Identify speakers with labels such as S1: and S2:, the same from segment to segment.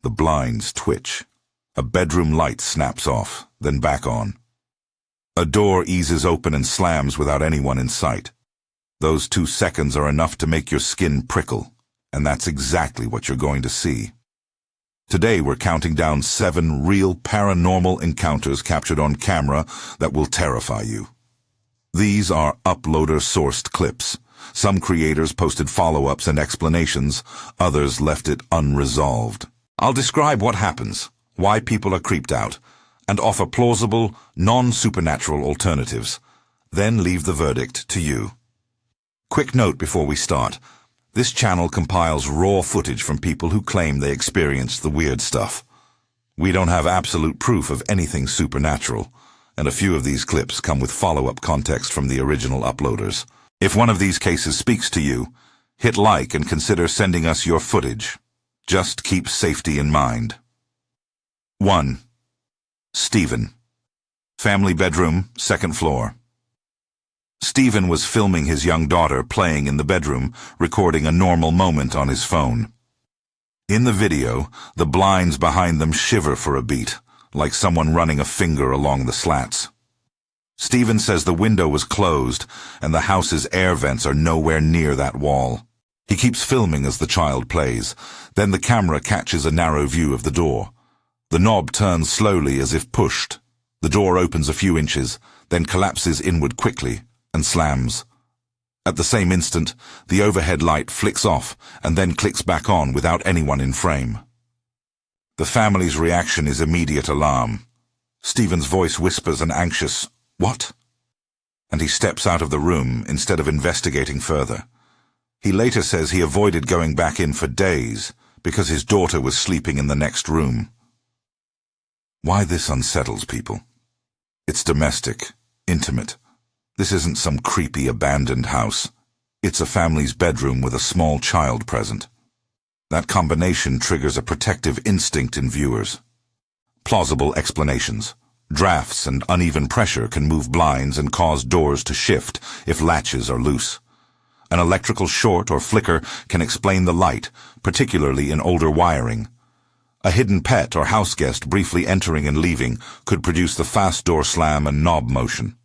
S1: The blinds twitch. A bedroom light snaps off, then back on. A door eases open and slams without anyone in sight. Those 2 seconds are enough to make your skin prickle, and that's exactly what you're going to see. Today we're counting down 7 real paranormal encounters captured on camera that will terrify you. These are uploader-sourced clips. Some creators posted follow-ups and explanations, others left it unresolved. I'll describe what happens, why people are creeped out, and offer plausible, non-supernatural alternatives. Then leave the verdict to you. Quick note before we start. This channel compiles raw footage from people who claim they experienced the weird stuff. We don't have absolute proof of anything supernatural, and a few of these clips come with follow-up context from the original uploaders. If one of these cases speaks to you, hit like and consider sending us your footage. Just keep safety in mind. 1. Stephen. Family bedroom, 2nd floor. Stephen was filming his young daughter playing in the bedroom, recording a normal moment on his phone. In the video, the blinds behind them shiver for a beat, like someone running a finger along the slats. Stephen says the window was closed and the house's air vents are nowhere near that wall. He keeps filming as the child plays. Then the camera catches a narrow view of the door. The knob turns slowly as if pushed. The door opens a few inches, then collapses inward quickly and slams. At the same instant, the overhead light flicks off and then clicks back on without anyone in frame. The family's reaction is immediate alarm. Stephen's voice whispers an anxious, "What?" and he steps out of the room instead of investigating further. He later says he avoided going back in for days because his daughter was sleeping in the next room. Why this unsettles people? It's domestic, intimate. This isn't some creepy abandoned house. It's a family's bedroom with a small child present. That combination triggers a protective instinct in viewers. Plausible explanations. Drafts and uneven pressure can move blinds and cause doors to shift if latches are loose. An electrical short or flicker can explain the light, particularly in older wiring. A hidden pet or house guest briefly entering and leaving could produce the fast door slam and knob motion.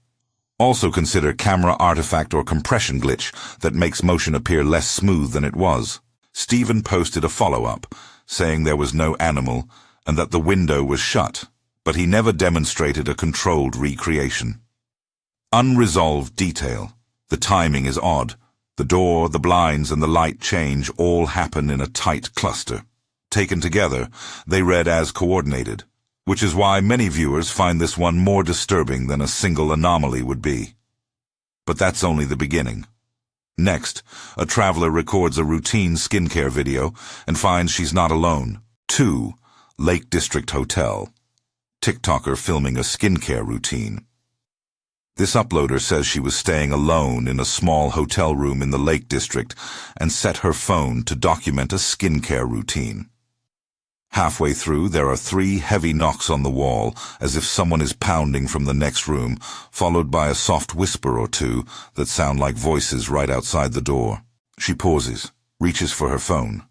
S1: Also consider camera artifact or compression glitch that makes motion appear less smooth than it was. Stephen posted a follow-up, saying there was no animal and that the window was shut, but he never demonstrated a controlled recreation. Unresolved detail. The timing is odd. The door, the blinds, and the light change all happen in a tight cluster. Taken together, they read as coordinated, which is why many viewers find this one more disturbing than a single anomaly would be. But that's only the beginning. Next, a traveler records a routine skincare video and finds she's not alone. 2. Lake District Hotel. TikToker filming a skincare routine. This uploader says she was staying alone in a small hotel room in the Lake District and set her phone to document a skincare routine. Halfway through, there are 3 heavy knocks on the wall, as if someone is pounding from the next room, followed by a soft whisper or 2 that sound like voices right outside the door. She pauses, reaches for her phone,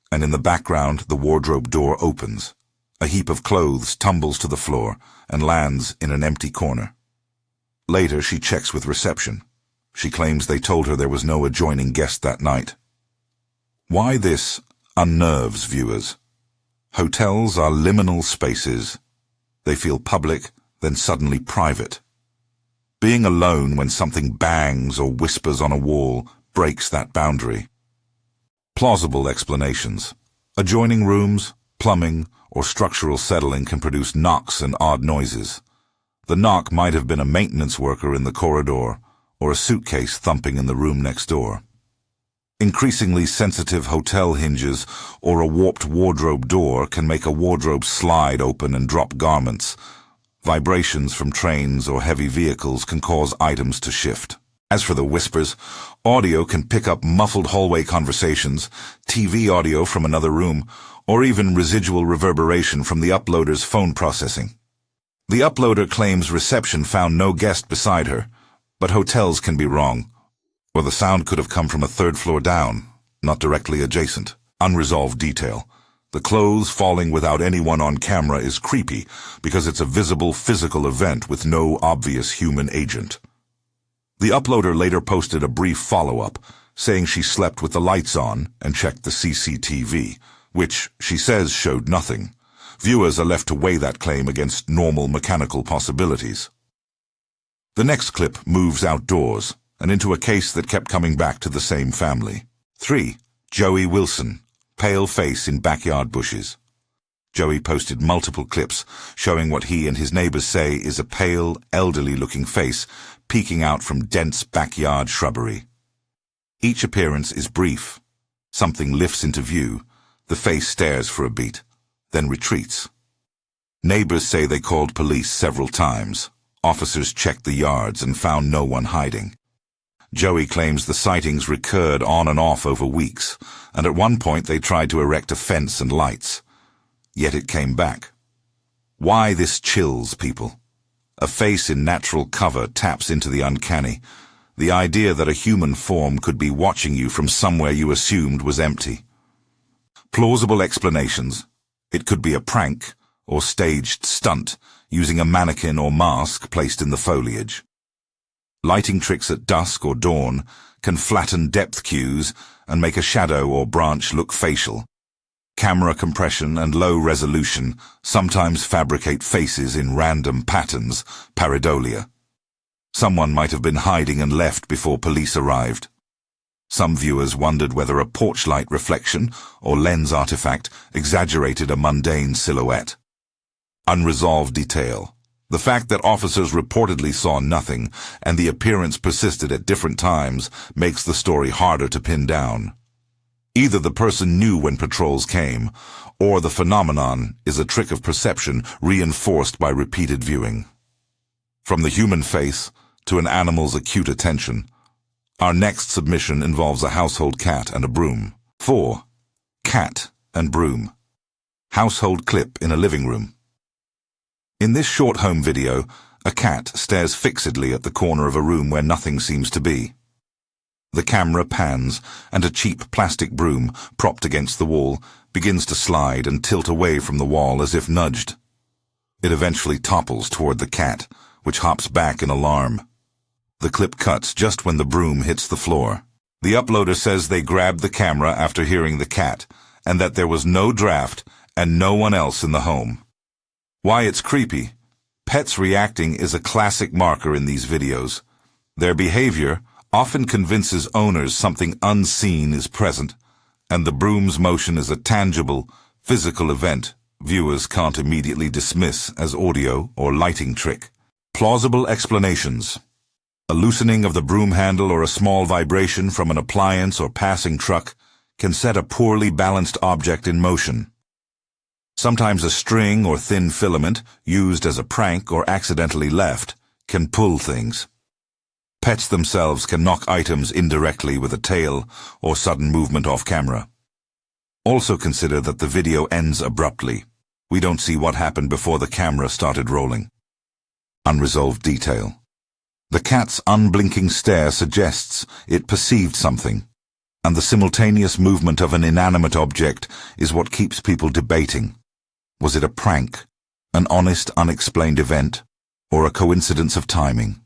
S1: and in the background, the wardrobe door opens. A heap of clothes tumbles to the floor and lands in an empty corner. Later, she checks with reception. She claims they told her there was no adjoining guest that night. Why this unnerves viewers? Hotels are liminal spaces. They feel public, then suddenly private. Being alone when something bangs or whispers on a wall breaks that boundary. Plausible explanations. Adjoining rooms, plumbing, or structural settling can produce knocks and odd noises. The knock might have been a maintenance worker in the corridor, or a suitcase thumping in the room next door. Increasingly sensitive hotel hinges or a warped wardrobe door can make a wardrobe slide open and drop garments. Vibrations from trains or heavy vehicles can cause items to shift. As for the whispers, audio can pick up muffled hallway conversations, TV audio from another room, or even residual reverberation from the uploader's phone processing. The uploader claims reception found no guest beside her, but hotels can be wrong. Or the sound could have come from a 3rd floor down, not directly adjacent. Unresolved detail. The clothes falling without anyone on camera is creepy because it's a visible physical event with no obvious human agent. The uploader later posted a brief follow-up, saying she slept with the lights on and checked the CCTV, which, she says, showed nothing. Viewers are left to weigh that claim against normal mechanical possibilities. The next clip moves outdoors and into a case that kept coming back to the same family. 3. Joey Wilson, pale face in backyard bushes. Joey posted multiple clips showing what he and his neighbors say is a pale, elderly-looking face peeking out from dense backyard shrubbery. Each appearance is brief. Something lifts into view. The face stares for a beat, then retreats. Neighbors say they called police several times. Officers checked the yards and found no one hiding. Joey claims the sightings recurred on and off over weeks, and at one point they tried to erect a fence and lights. Yet it came back. Why this chills people? A face in natural cover taps into the uncanny. The idea that a human form could be watching you from somewhere you assumed was empty. Plausible explanations. It could be a prank or staged stunt using a mannequin or mask placed in the foliage. Lighting tricks at dusk or dawn can flatten depth cues and make a shadow or branch look facial. Camera compression and low resolution sometimes fabricate faces in random patterns, pareidolia. Someone might have been hiding and left before police arrived. Some viewers wondered whether a porch light reflection or lens artifact exaggerated a mundane silhouette. Unresolved detail. The fact that officers reportedly saw nothing and the appearance persisted at different times makes the story harder to pin down. Either the person knew when patrols came, or the phenomenon is a trick of perception reinforced by repeated viewing. From the human face to an animal's acute attention, our next submission involves a household cat and a broom. 4. Cat and broom. Household clip in a living room. In this short home video, a cat stares fixedly at the corner of a room where nothing seems to be. The camera pans, and a cheap plastic broom, propped against the wall, begins to slide and tilt away from the wall as if nudged. It eventually topples toward the cat, which hops back in alarm. The clip cuts just when the broom hits the floor. The uploader says they grabbed the camera after hearing the cat, and that there was no draft and no one else in the home. Why it's creepy? Pets reacting is a classic marker in these videos. Their behavior often convinces owners something unseen is present, and the broom's motion is a tangible, physical event viewers can't immediately dismiss as audio or lighting trick. Plausible explanations. A loosening of the broom handle or a small vibration from an appliance or passing truck can set a poorly balanced object in motion. Sometimes a string or thin filament, used as a prank or accidentally left, can pull things. Pets themselves can knock items indirectly with a tail or sudden movement off camera. Also consider that the video ends abruptly. We don't see what happened before the camera started rolling. Unresolved detail. The cat's unblinking stare suggests it perceived something, and the simultaneous movement of an inanimate object is what keeps people debating. Was it a prank, an honest, unexplained event, or a coincidence of timing?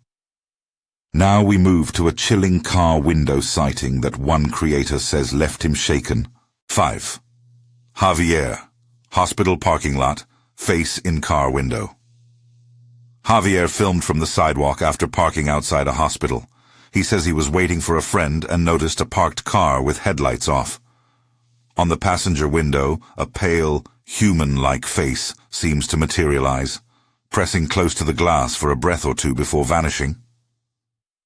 S1: Now we move to a chilling car window sighting that one creator says left him shaken. 5. Javier, hospital parking lot, face in car window. Javier filmed from the sidewalk after parking outside a hospital. He says he was waiting for a friend and noticed a parked car with headlights off. On the passenger window, a pale, human-like face seems to materialize, pressing close to the glass for a breath or two before vanishing.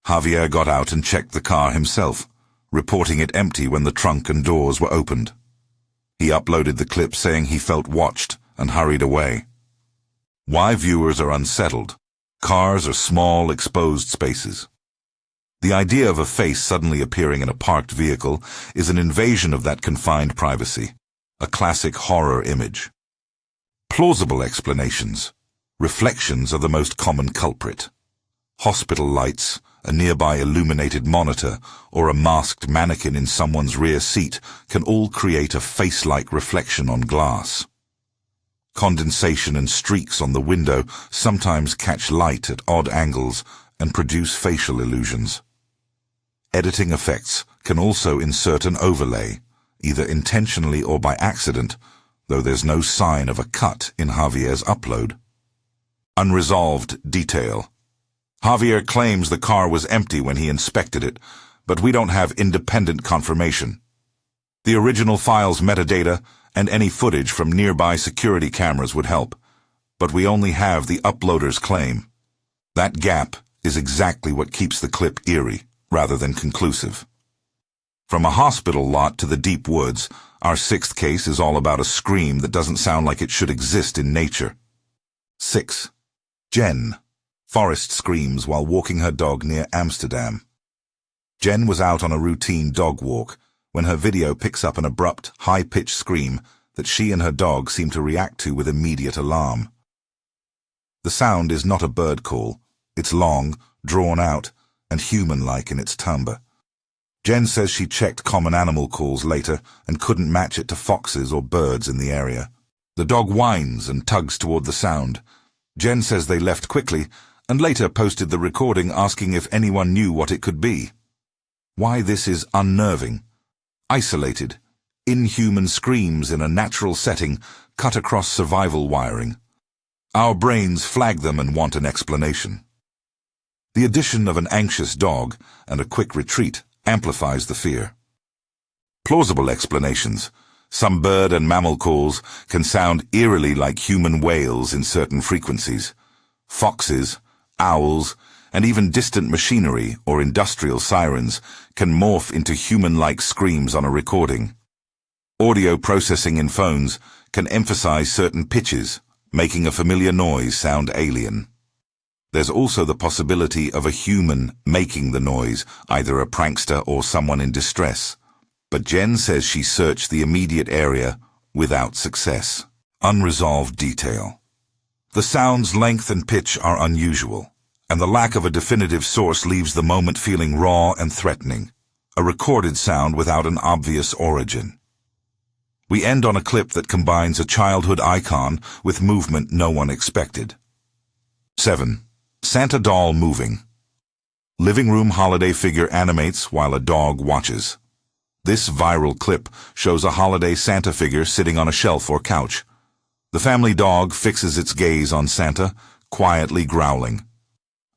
S1: Javier got out and checked the car himself, reporting it empty when the trunk and doors were opened. He uploaded the clip saying he felt watched and hurried away. Why viewers are unsettled? Cars are small, exposed spaces. The idea of a face suddenly appearing in a parked vehicle is an invasion of that confined privacy, a classic horror image. Plausible explanations. Reflections are the most common culprit. Hospital lights, a nearby illuminated monitor, or a masked mannequin in someone's rear seat can all create a face-like reflection on glass. Condensation and streaks on the window sometimes catch light at odd angles and produce facial illusions. Editing effects can also insert an overlay, either intentionally or by accident, though there's no sign of a cut in Javier's upload. Unresolved detail. Javier claims the car was empty when he inspected it, but we don't have independent confirmation. The original file's metadata and any footage from nearby security cameras would help, but we only have the uploader's claim. That gap is exactly what keeps the clip eerie, rather than conclusive. From a hospital lot to the deep woods, our sixth case is all about a scream that doesn't sound like it should exist in nature. 6. Jen. Forest screams while walking her dog near Amsterdam. Jen was out on a routine dog walk when her video picks up an abrupt, high-pitched scream that she and her dog seem to react to with immediate alarm. The sound is not a bird call. It's long, drawn out, and human-like in its timbre. Jen says she checked common animal calls later and couldn't match it to foxes or birds in the area. The dog whines and tugs toward the sound. Jen says they left quickly and later posted the recording asking if anyone knew what it could be. Why this is unnerving. Isolated, inhuman screams in a natural setting cut across survival wiring. Our brains flag them and want an explanation. The addition of an anxious dog and a quick retreat amplifies the fear. Plausible explanations. Some bird and mammal calls can sound eerily like human wails in certain frequencies. Foxes, owls, and even distant machinery or industrial sirens can morph into human-like screams on a recording. Audio processing in phones can emphasize certain pitches, making a familiar noise sound alien. There's also the possibility of a human making the noise, either a prankster or someone in distress. But Jen says she searched the immediate area without success. Unresolved detail. The sound's length and pitch are unusual, and the lack of a definitive source leaves the moment feeling raw and threatening, a recorded sound without an obvious origin. We end on a clip that combines a childhood icon with movement no one expected. 7. Santa doll moving. Living room holiday figure animates while a dog watches. This viral clip shows a holiday Santa figure sitting on a shelf or couch. The family dog fixes its gaze on Santa, quietly growling.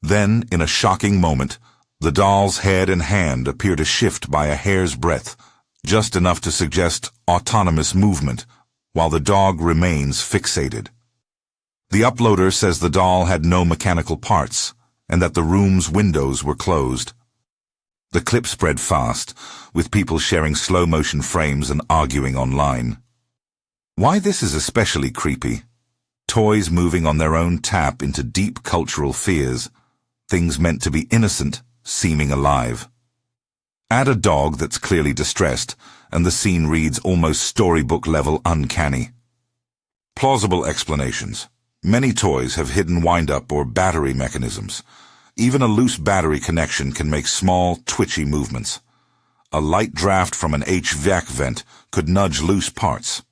S1: Then, in a shocking moment, the doll's head and hand appear to shift by a hair's breadth, just enough to suggest autonomous movement, while the dog remains fixated. The uploader says the doll had no mechanical parts, and that the room's windows were closed. The clip spread fast, with people sharing slow-motion frames and arguing online. Why this is especially creepy? Toys moving on their own tap into deep cultural fears. Things meant to be innocent, seeming alive. Add a dog that's clearly distressed, and the scene reads almost storybook-level uncanny. Plausible explanations. Many toys have hidden wind-up or battery mechanisms. Even a loose battery connection can make small, twitchy movements. A light draft from an HVAC vent could nudge loose parts.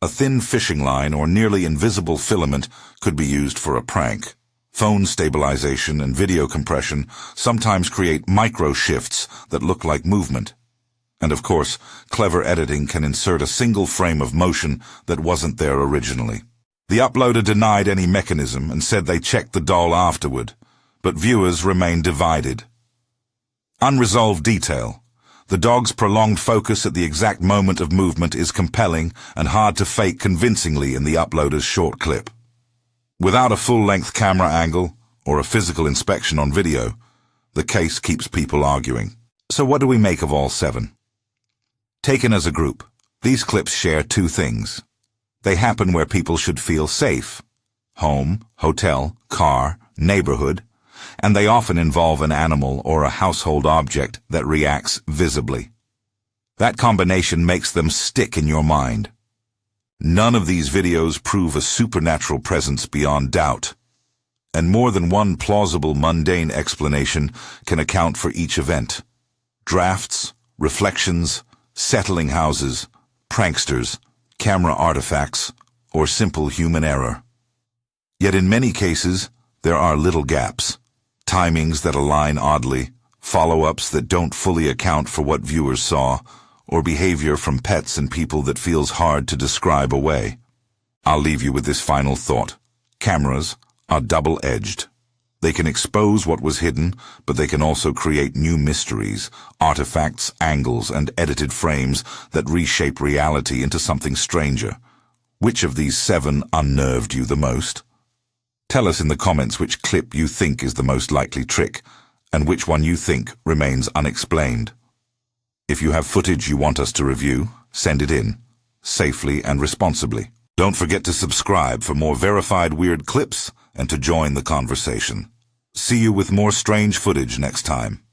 S1: A thin fishing line or nearly invisible filament could be used for a prank. Phone stabilization and video compression sometimes create micro-shifts that look like movement. And of course, clever editing can insert a single frame of motion that wasn't there originally. The uploader denied any mechanism and said they checked the doll afterward, but viewers remain divided. Unresolved detail. The dog's prolonged focus at the exact moment of movement is compelling and hard to fake convincingly in the uploader's short clip. Without a full-length camera angle or a physical inspection on video, the case keeps people arguing. So what do we make of all 7? Taken as a group, these clips share 2 things. They happen where people should feel safe. Home, hotel, car, neighborhood, and they often involve an animal or a household object that reacts visibly. That combination makes them stick in your mind. None of these videos prove a supernatural presence beyond doubt. and more than one plausible mundane explanation can account for each event. Drafts, reflections, settling houses, pranksters, camera artifacts, or simple human error. Yet in many cases, there are little gaps, timings that align oddly, follow-ups that don't fully account for what viewers saw, or behavior from pets and people that feels hard to describe away. I'll leave you with this final thought. Cameras are double-edged. They can expose what was hidden, but they can also create new mysteries, artifacts, angles, and edited frames that reshape reality into something stranger. Which of these 7 unnerved you the most? Tell us in the comments which clip you think is the most likely trick, and which one you think remains unexplained. If you have footage you want us to review, send it in, safely and responsibly. Don't forget to subscribe for more verified weird clips and to join the conversation. See you with more strange footage next time.